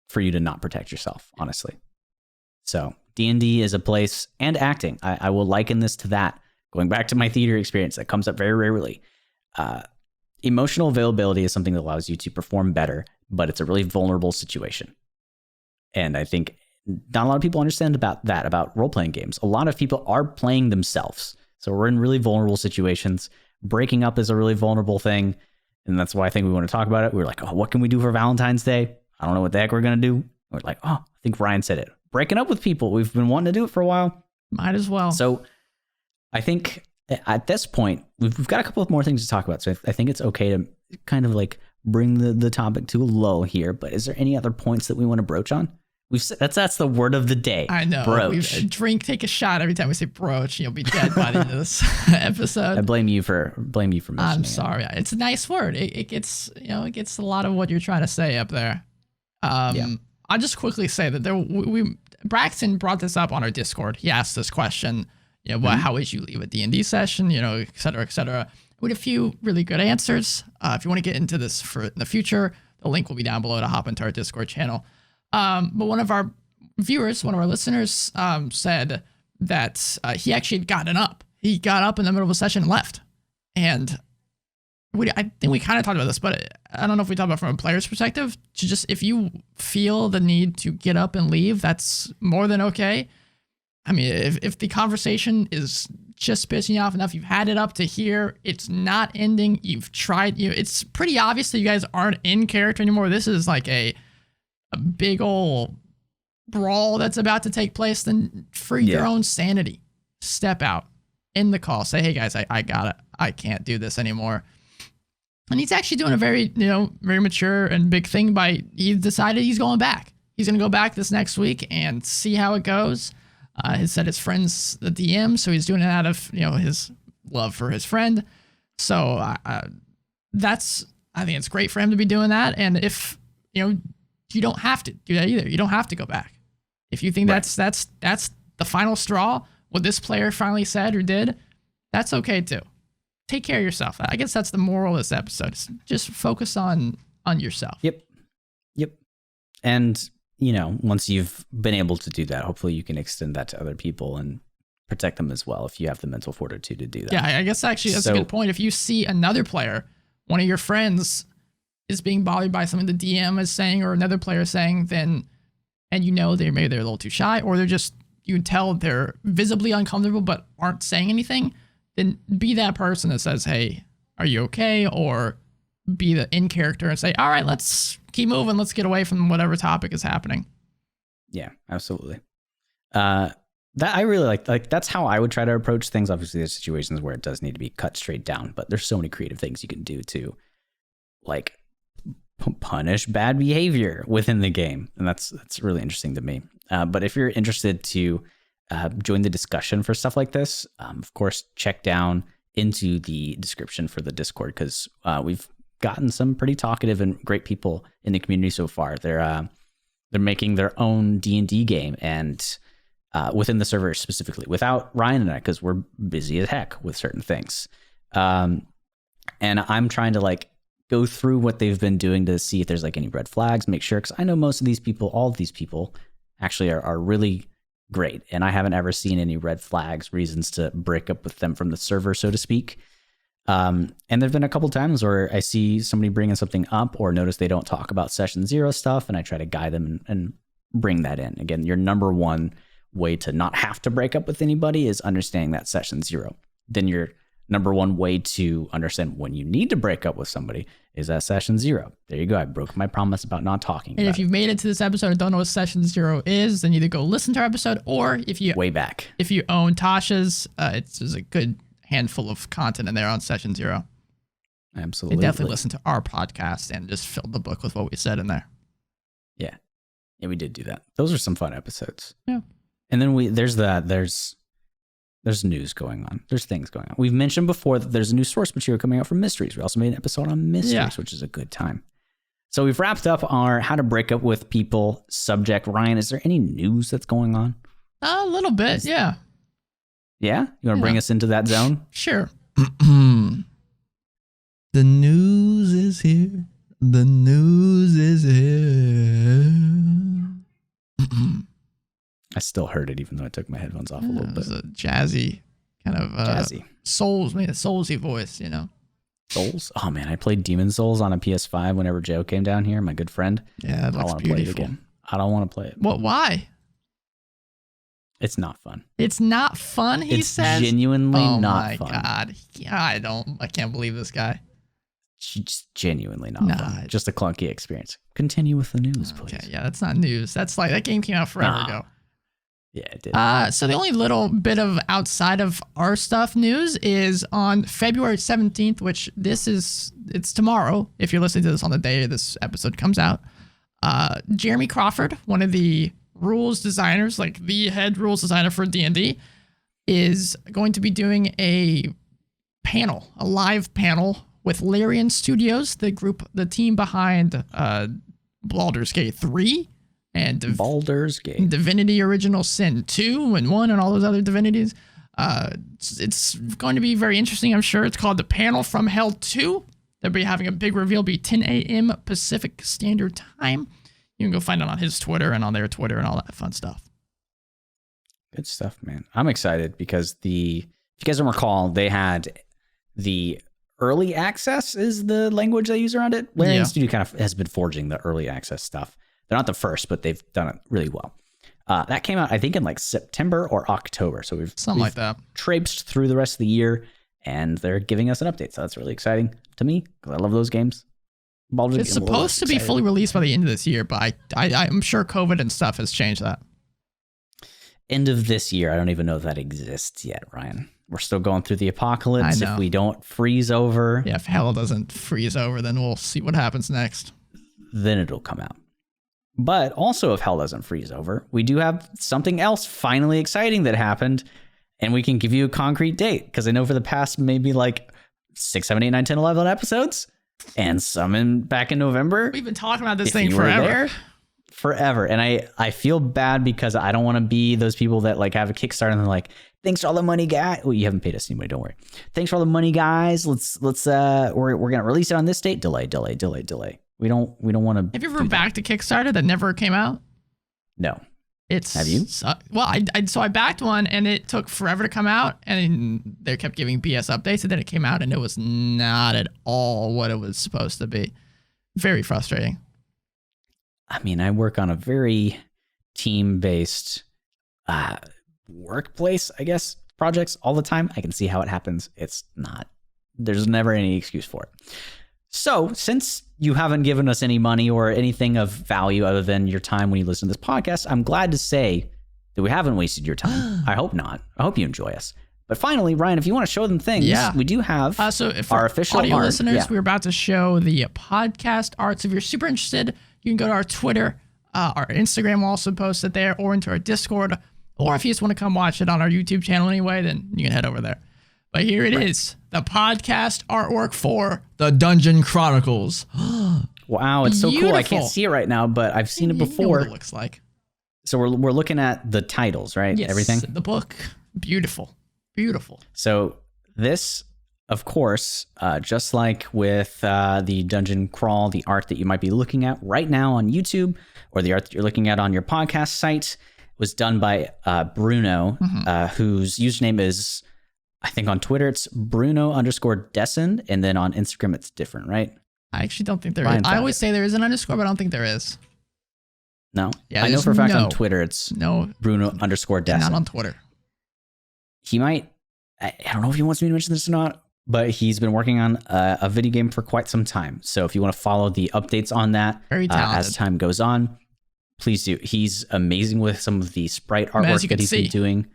for you to not protect yourself, honestly. So D&D is a place, and acting. I will liken this to that. Going back to my theater experience, that comes up very rarely. Emotional availability is something that allows you to perform better, but it's a really vulnerable situation. And I think not a lot of people understand about role-playing games. A lot of people are playing themselves. So we're in really vulnerable situations. Breaking up is a really vulnerable thing. And that's why I think we want to talk about it. We were like, oh, what can we do for Valentine's Day? I don't know what the heck we're going to do. We're like, oh, I think Ryan said it. Breaking up with people. We've been wanting to do it for a while. Might as well. So I think at this point, we've got a couple of more things to talk about. So I think it's okay to kind of like bring the topic to a lull here. But is there any other points that we want to broach on? We've said that's the word of the day. I know. Broach. Take a shot every time we say broach. You'll be dead by the end of this episode. I blame you for mentioning I'm sorry. It's a nice word. It gets a lot of what you're trying to say up there. I'll just quickly say that Braxton brought this up on our Discord. He asked this question, how would you leave a D&D session, et cetera, et cetera. With a few really good answers. If you want to get into this in the future, the link will be down below to hop into our Discord channel. But one of our listeners, said that he actually had gotten up. He got up in the middle of a session and left. And I think we kind of talked about this, but I don't know if we talked about it from a player's perspective. If you feel the need to get up and leave, that's more than okay. I mean, if the conversation is just pissing you off enough, you've had it up to here, it's not ending, you've tried, it's pretty obvious that you guys aren't in character anymore. This is like a big old brawl that's about to take place, then for your own sanity, step out, end the call, say, hey guys, I got it. I can't do this anymore. And he's actually doing a very, very mature and big thing he decided he's going back. He's going to go back this next week and see how it goes. He said his friend's the DM, so he's doing it out of, his love for his friend. So I think it's great for him to be doing that. And if, you don't have to do that either. You don't have to go back. If you think that's the final straw, what this player finally said or did, that's okay too. Take care of yourself. I guess that's the moral of this episode. Just focus on yourself. Yep. And, once you've been able to do that, hopefully you can extend that to other people and protect them as well if you have the mental fortitude to do that. Yeah, I guess actually that's a good point. If you see another player, one of your friends is being bothered by something the DM is saying or another player is saying, and maybe they're a little too shy, or you can tell they're visibly uncomfortable but aren't saying anything, then be that person that says, hey, are you okay? Or be the in character and say, all right, let's keep moving. Let's get away from whatever topic is happening. Yeah, absolutely. That I really like that's how I would try to approach things. Obviously there's situations where it does need to be cut straight down, but there's so many creative things you can do to like punish bad behavior within the game. And that's really interesting to me. But if you're interested to join the discussion for stuff like this, of course, check down into the description for the Discord, because we've gotten some pretty talkative and great people in the community so far. They're making their own D&D game, and within the server specifically, without Ryan and I, because we're busy as heck with certain things. And I'm trying to go through what they've been doing to see if there's any red flags, make sure, because I know most of these people, all of these people actually are really great, and I haven't ever seen any red flags, reasons to break up with them from the server, so to speak. And there've been a couple times where I see somebody bringing something up or notice they don't talk about session 0 stuff, and I try to guide them and bring that in. Again, your number one way to not have to break up with anybody is understanding that session 0. Then your number one way to understand when you need to break up with somebody is that session 0. There you go. I broke my promise about not talking about it. And if you've made it to this episode and don't know what session 0 is, then either go listen to our episode, or if you way back, if you own Tasha's, there's a good handful of content in there on session 0. Absolutely. You definitely listen to our podcast and just fill the book with what we said in there. Yeah, we did do that. Those are some fun episodes. Yeah. And then there's There's news going on. There's things going on. We've mentioned before that there's a new source material coming out for Mysteries. We also made an episode on Mysteries, which is a good time. So we've wrapped up our How to Break Up with People subject. Ryan, is there any news that's going on? A little bit, yeah. Yeah? You want to bring us into that zone? Sure. The news is here. The news is here. I still heard it, even though I took my headphones off a little bit. It was a jazzy kind of soulsy voice, you know. Souls? Oh man, I played Demon Souls on a PS5 whenever Joe came down here, my good friend. Yeah, it looks beautiful. Play it again. I don't want to play it. What? Why? It's not fun. It's not fun, he says? It's genuinely not fun. Oh my God. Yeah, I can't believe this guy. It's genuinely not fun. Just a clunky experience. Continue with the news, please. Okay, yeah, that's not news. That's like, that game came out forever ago. Yeah, it did. So the only little bit of outside of our stuff news is on February 17th, which it's tomorrow. If you're listening to this on the day this episode comes out, Jeremy Crawford, one of the rules designers, like the head rules designer for D&D, is going to be doing a live panel with Larian Studios, the team behind Baldur's Gate 3 and Baldur's Gate, Divinity Original Sin 2 and 1 and all those other divinities. It's going to be very interesting, I'm sure. It's called The Panel from Hell 2. They'll be having a big reveal, be 10 a.m. Pacific Standard Time. You can go find it on his Twitter and on their Twitter and all that fun stuff. Good stuff, man. I'm excited because if you guys don't recall, they had the early access is the language they use around it. Larian Studio kind of has been forging the early access stuff. They're not the first, but they've done it really well. That came out, I think, in like September or October. So we've like that traipsed through the rest of the year, and they're giving us an update. So that's really exciting to me because I love those games. It's supposed to be fully released by the end of this year, but I'm sure COVID and stuff has changed that. End of this year. I don't even know if that exists yet, Ryan. We're still going through the apocalypse. If we don't freeze over. Yeah, if hell doesn't freeze over, then we'll see what happens next. Then it'll come out. But also, if hell doesn't freeze over, we do have something else finally exciting that happened, and we can give you a concrete date. Because I know for the past maybe like 6, 7, 8, 9, 10, 11 episodes, and some back in November. We've been talking about this thing forever. And I feel bad because I don't want to be those people that like have a Kickstarter and they're like, thanks for all the money, guys. Well, you haven't paid us anyway, don't worry. Thanks for all the money, guys. We're gonna release it on this date. Delay. We don't want to. Have you ever backed a Kickstarter that never came out? No. Have you? Well, I backed one and it took forever to come out, and they kept giving BS updates, and then it came out and it was not at all what it was supposed to be. Very frustrating. I mean, I work on a very team-based workplace, I guess, projects all the time. I can see how it happens. There's never any excuse for it. So since you haven't given us any money or anything of value other than your time when you listen to this podcast, I'm glad to say that we haven't wasted your time. I hope not. I hope you enjoy us. But finally, Ryan, if you want to show them things, we do have our official audio art. Listeners, we're about to show the podcast art. So if you're super interested, you can go to our Twitter. Our Instagram will also post it there, or into our Discord. Or if you just want to come watch it on our YouTube channel anyway, then you can head over there. But here it is, the podcast artwork for the Dungeon Chronicles. Wow, it's so cool. I can't see it right now, but I've seen it before. You know what it looks like. So we're looking at the titles, right? Yes, everything. The book. Beautiful. So this, of course, just like with the Dungeon Crawl, the art that you might be looking at right now on YouTube, or the art that you're looking at on your podcast site, was done by Bruno, whose username is, I think on Twitter it's Bruno_Dessen, and then on Instagram it's different, right? I actually don't think there is. I always say there is an underscore, but I don't think there is. No? Yeah, I know for a fact on Twitter it's Bruno_Dessen. Not on Twitter. He might, I don't know if he wants me to mention this or not, but he's been working on a video game for quite some time. So if you want to follow the updates on that as time goes on, please do. He's amazing with some of the sprite artwork that he's been doing.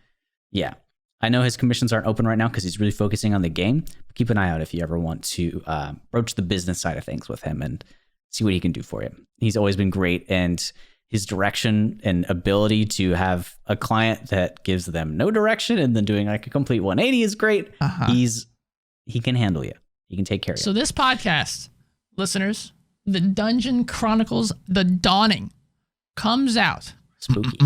Yeah. I know his commissions aren't open right now because he's really focusing on the game. But keep an eye out if you ever want to broach the business side of things with him and see what he can do for you. He's always been great, and his direction and ability to have a client that gives them no direction and then doing like a complete 180 is great. He can handle you. He can take care of you. So this podcast, listeners, the Dungeon Chronicles, The Dawning, comes out Spooky.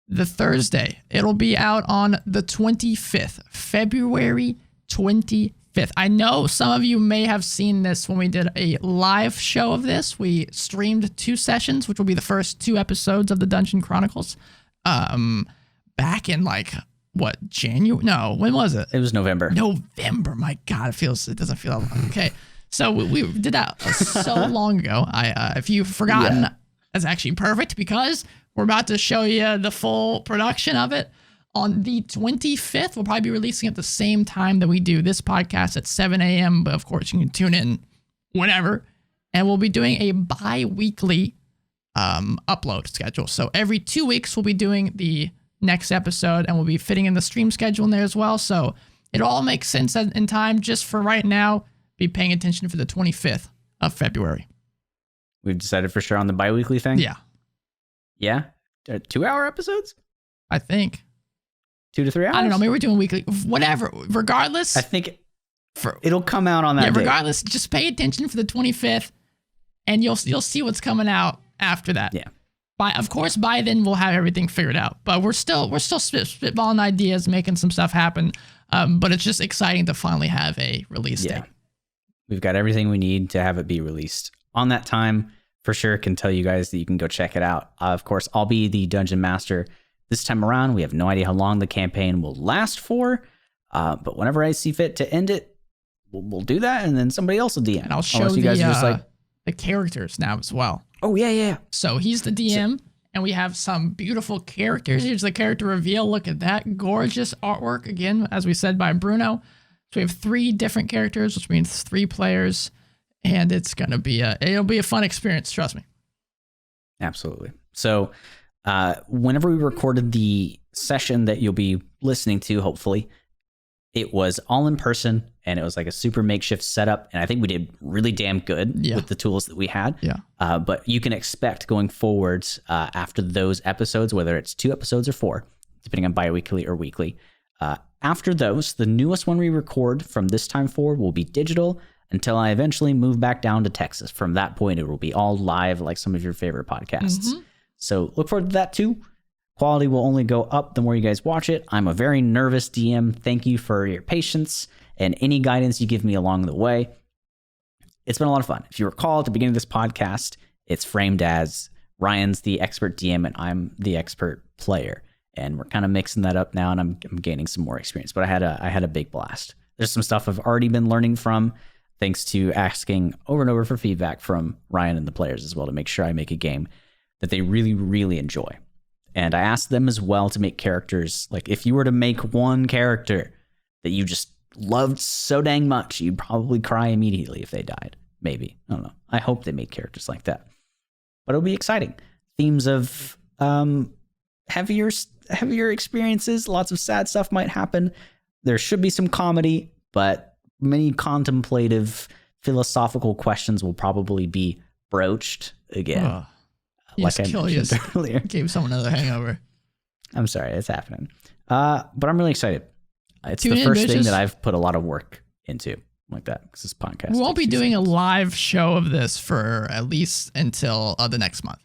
the Thursday. It'll be out on the 25th, February 25th. I know some of you may have seen this when we did a live show of this. We streamed 2 sessions, which will be the first 2 episodes of the Dungeon Chronicles. Back in like January? No, when was it? It was November. November. My God, it doesn't feel long. Okay, so we did that so long ago. If you've forgotten, that's actually perfect because we're about to show you the full production of it. On the 25th, we'll probably be releasing at the same time that we do this podcast at 7 a.m. But of course, you can tune in whenever. And we'll be doing a bi-weekly upload schedule. So every 2 weeks, we'll be doing the next episode, and we'll be fitting in the stream schedule in there as well. So it all makes sense in time. Just for right now, be paying attention for the 25th of February. We've decided for sure on the bi-weekly thing? Yeah. Yeah? 2-hour episodes? I think. 2 to 3 hours? I don't know. Maybe we're doing weekly. Whatever. Regardless. I think it'll come out on that day. Regardless, just pay attention for the 25th, and you'll see what's coming out after that. Yeah. Of course, by then we'll have everything figured out. But we're still spitballing ideas, making some stuff happen. But it's just exciting to finally have a release date. We've got everything we need to have it be released on that time. For sure, can tell you guys that you can go check it out. Of course, I'll be the Dungeon Master this time around. We have no idea how long the campaign will last for. But whenever I see fit to end it, we'll do that. And then somebody else will DM. And I'll show you guys the characters now as well. Oh, yeah. So he's the DM, and we have some beautiful characters. Here's the character reveal. Look at that. Gorgeous artwork, again, as we said, by Bruno. So we have 3 different characters, which means 3 players, and it's going to be it'll be a fun experience, trust me. Absolutely. So whenever we recorded the session that you'll be listening to, hopefully, it was all in person, and it was like a super makeshift setup. And I think we did really damn good with the tools that we had. Yeah. But you can expect going forward after those episodes, whether it's 2 episodes or 4, depending on bi-weekly or weekly. After those, the newest one we record from this time forward will be digital until I eventually move back down to Texas. From that point, it will be all live like some of your favorite podcasts. Mm-hmm. So look forward to that too. Quality will only go up the more you guys watch it. I'm a very nervous DM. Thank you for your patience and any guidance you give me along the way. It's been a lot of fun. If you recall at the beginning of this podcast, it's framed as Ryan's the expert DM and I'm the expert player. And we're kind of mixing that up now, and I'm gaining some more experience. But I had a big blast. There's some stuff I've already been learning from, thanks to asking over and over for feedback from Ryan and the players as well to make sure I make a game that they really, really enjoy. And I asked them as well to make characters, like if you were to make one character that you just loved so dang much, you'd probably cry immediately if they died. Maybe. I don't know. I hope they made characters like that. But it'll be exciting. Themes of heavier experiences, lots of sad stuff might happen. There should be some comedy, but many contemplative, philosophical questions will probably be broached again. Like I mentioned earlier. Gave someone another hangover. I'm sorry, it's happening. But I'm really excited. It's the first thing that I've put a lot of work into like that, because this podcast. We won't be doing a live show of this for at least until the next month.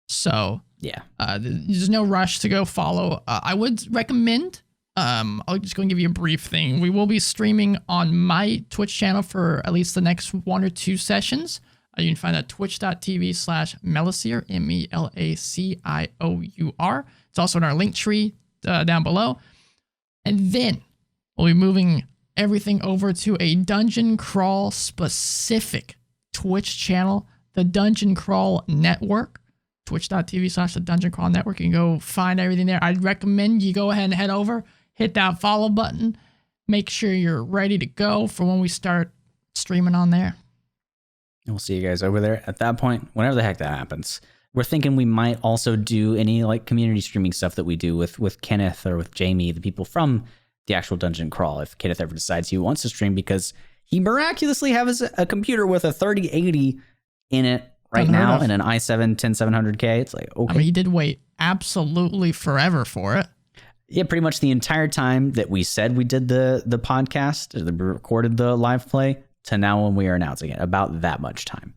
So yeah, there's no rush to go follow. I would recommend, I'll just go and give you a brief thing. We will be streaming on my Twitch channel for at least the next 1 or 2 sessions. You can find that twitch.tv/Melacior, MELACIOUR. It's also in our link tree down below. And then we'll be moving everything over to a Dungeon Crawl specific Twitch channel, the Dungeon Crawl Network. Twitch.tv/the Dungeon Crawl Network. You can go find everything there. I'd recommend you go ahead and head over, hit that follow button, make sure you're ready to go for when we start streaming on there. And we'll see you guys over there at that point, whenever the heck that happens. We're thinking we might also do any like community streaming stuff that we do with Kenneth or with Jamie, the people from the actual Dungeon Crawl, if Kenneth ever decides he wants to stream, because he miraculously has a computer with a 3080 in it right now in an i7 10700K. It's like, okay. I mean, he did wait absolutely forever for it. Yeah, pretty much the entire time that we said we did the podcast, or we recorded the live play, to now when we are announcing it, about that much time.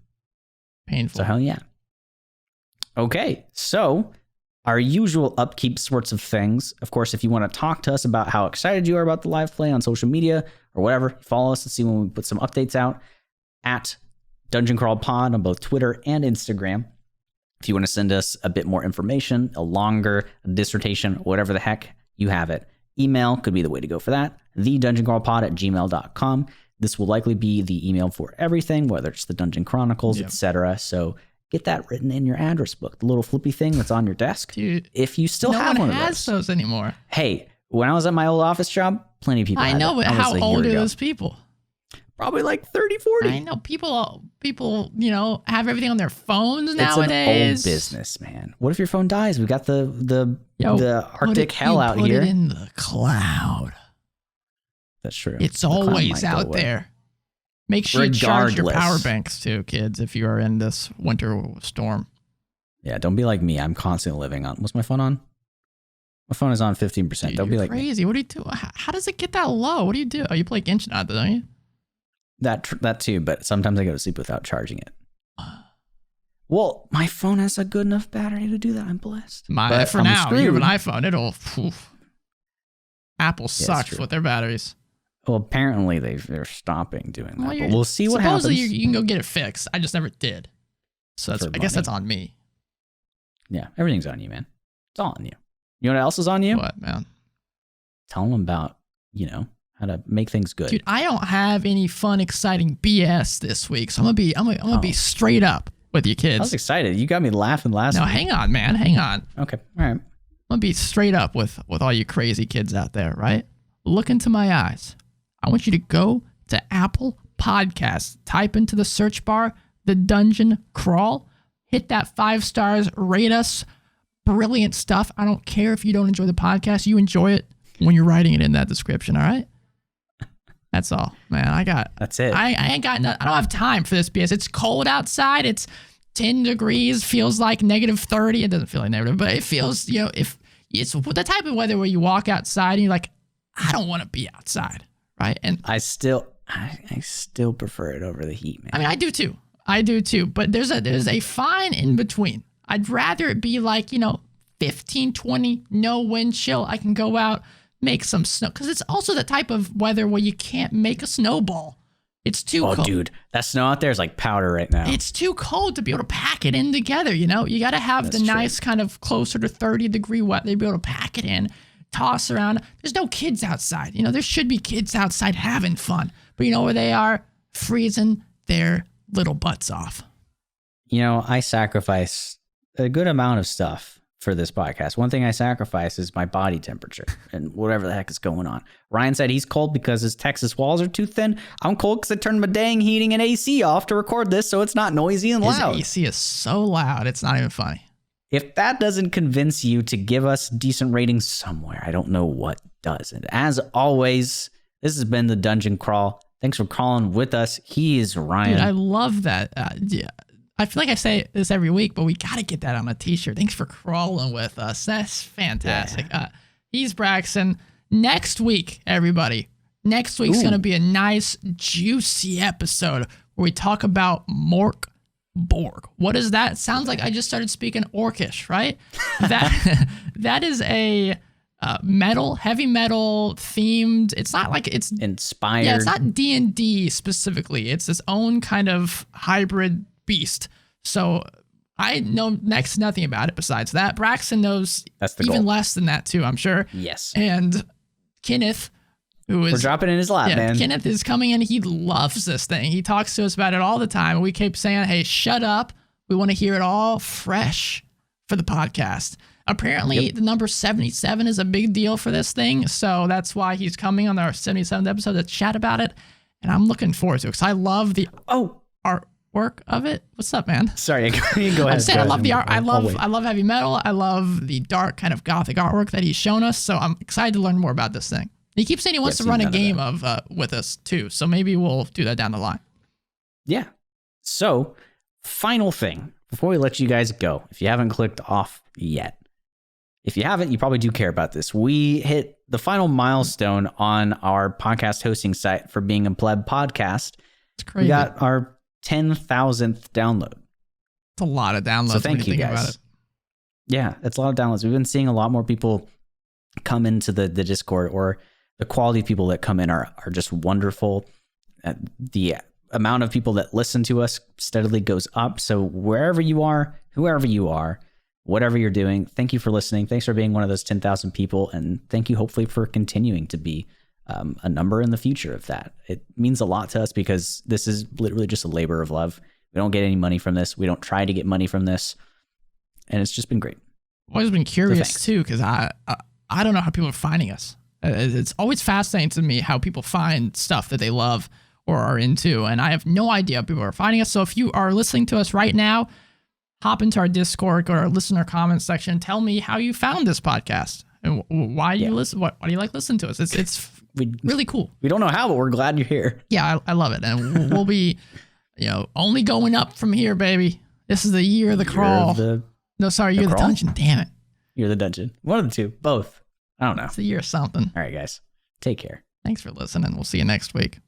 Painful. So hell yeah. Okay, so our usual upkeep sorts of things. Of course, if you want to talk to us about how excited you are about the live play on social media or whatever, follow us to see when we put some updates out at Dungeon Crawl Pod on both Twitter and Instagram. If you want to send us a bit more information, a longer dissertation, whatever the heck, you have it. Email could be the way to go for that. thedungeoncrawlpod@gmail.com. This will likely be the email for everything, whether it's the Dungeon Chronicles, etc. So get that written in your address book, the little flippy thing that's on your desk. Dude, if you still have one of those. No one has those anymore. Hey, when I was at my old office job, plenty of people had know, that. but how old are those people? Probably like 30, 40. I know people, have everything on their phones It's nowadays. an old business, man. What if your phone dies? We got the Arctic hell out here. Put it in the cloud. That's true. It's always out there. Make sure you charge your power banks too, kids, if you are in this winter storm. Yeah, don't be like me. I'm constantly living on. What's my phone on? My phone is on 15%. Dude, don't be like crazy. Me. What do you do? How does it get that low? What do you do? Oh, you play Genshin, don't you? That too, but sometimes I go to sleep without charging it. Well, my phone has a good enough battery to do that. I'm blessed. For now, you have an iPhone. It'll. Apple sucks with their batteries. Well, apparently they're stopping doing that. But we'll see what happens. Supposedly you can go get it fixed. I just never did. So I guess that's on me. Yeah, everything's on you, man. It's all on you. You know what else is on you? What, man? Tell them about, how to make things good. Dude, I don't have any fun, exciting BS this week, so I'm gonna be straight up with you kids. I was excited. You got me laughing last week. No, hang on, man. Hang on. Okay. All right. I'm gonna be straight up with all you crazy kids out there, right? Look into my eyes. I want you to go to Apple Podcasts, type into the search bar, The Dungeon Crawl, hit that 5 stars, rate us. Brilliant stuff. I don't care if you don't enjoy the podcast. You enjoy it when you're writing it in that description, all right? That's all, man. That's it. I ain't got I don't have time for this BS. It's cold outside. It's 10 degrees. Feels like -30. It doesn't feel like negative, but it feels, if it's the type of weather where you walk outside and you're like, I don't want to be outside, right? And I still prefer it over the heat, man. I mean, I do too. But there's a fine in between. I'd rather it be like 15, 20, no wind chill. I can go out, make some snow, because it's also the type of weather where you can't make a snowball. It's too cold. Oh, dude, that snow out there is like powder right now. It's too cold to be able to pack it in together, You got to have nice kind of closer to 30-degree weather to be able to pack it in, toss around. There's no kids outside. There should be kids outside having fun. But you know where they are? Freezing their little butts off. I sacrifice a good amount of stuff for this podcast. One thing I sacrifice is my body temperature and whatever the heck is going on. Ryan said he's cold because his Texas walls are too thin. I'm cold because I turned my dang heating and AC off to record this so it's not noisy and loud. His AC is so loud, it's not even funny. If that doesn't convince you to give us decent ratings somewhere, I don't know what does. And as always, this has been the Dungeon Crawl. Thanks for crawling with us. He is Ryan. Dude, I love that. Yeah. I feel like I say this every week, but we got to get that on a t-shirt. Thanks for crawling with us. That's fantastic. Yeah. He's Braxton. Next week, everybody. Next week's going to be a nice, juicy episode where we talk about Mork Borg. What is that? Sounds like I just started speaking Orcish, right? That is a heavy metal themed. It's not like it's inspired. Yeah, it's not D&D specifically. It's its own kind of hybrid beast. So I know next to nothing about it besides that. Braxton knows even less than that too, I'm sure. Yes. And Kenneth, we're dropping in his lap, man. Kenneth is coming in. He loves this thing. He talks to us about it all the time. We keep saying, hey, shut up. We want to hear it all fresh for the podcast. Apparently, the number 77 is a big deal for this thing. So that's why he's coming on our 77th episode to chat about it. And I'm looking forward to it because I love the artwork of it. What's up, man? Sorry, go ahead. I'm saying I love the art. I love heavy metal. I love the dark kind of gothic artwork that he's shown us. So I'm excited to learn more about this thing. He keeps saying he wants to run a game with us too. So maybe we'll do that down the line. Yeah. So final thing before we let you guys go, if you haven't clicked off yet, if you haven't, you probably do care about this. We hit the final milestone on our podcast hosting site for being a pleb podcast. It's crazy. We got our 10,000th download. It's a lot of downloads. So thank you guys. About it. Yeah, it's a lot of downloads. We've been seeing a lot more people come into the Discord, or the quality of people that come in are just wonderful. The amount of people that listen to us steadily goes up. So wherever you are, whoever you are, whatever you're doing, thank you for listening. Thanks for being one of those 10,000 people. And thank you hopefully for continuing to be a number in the future of that. It means a lot to us because this is literally just a labor of love. We don't get any money from this. We don't try to get money from this. And it's just been great. I've always been curious too, because I don't know how people are finding us. It's always fascinating to me how people find stuff that they love or are into, and I have no idea how people are finding us. So if you are listening to us right now, hop into our Discord, go to our listener comments section, tell me how you found this podcast and why you listen. Why do you like listening to us? It's really cool. We don't know how, but we're glad you're here. Yeah, I love it, and we'll be, only going up from here, baby. This is the year of the crawl. You're the dungeon. Damn it. You're the dungeon. One of the two. Both. I don't know. It's the year of something. All right, guys. Take care. Thanks for listening. We'll see you next week.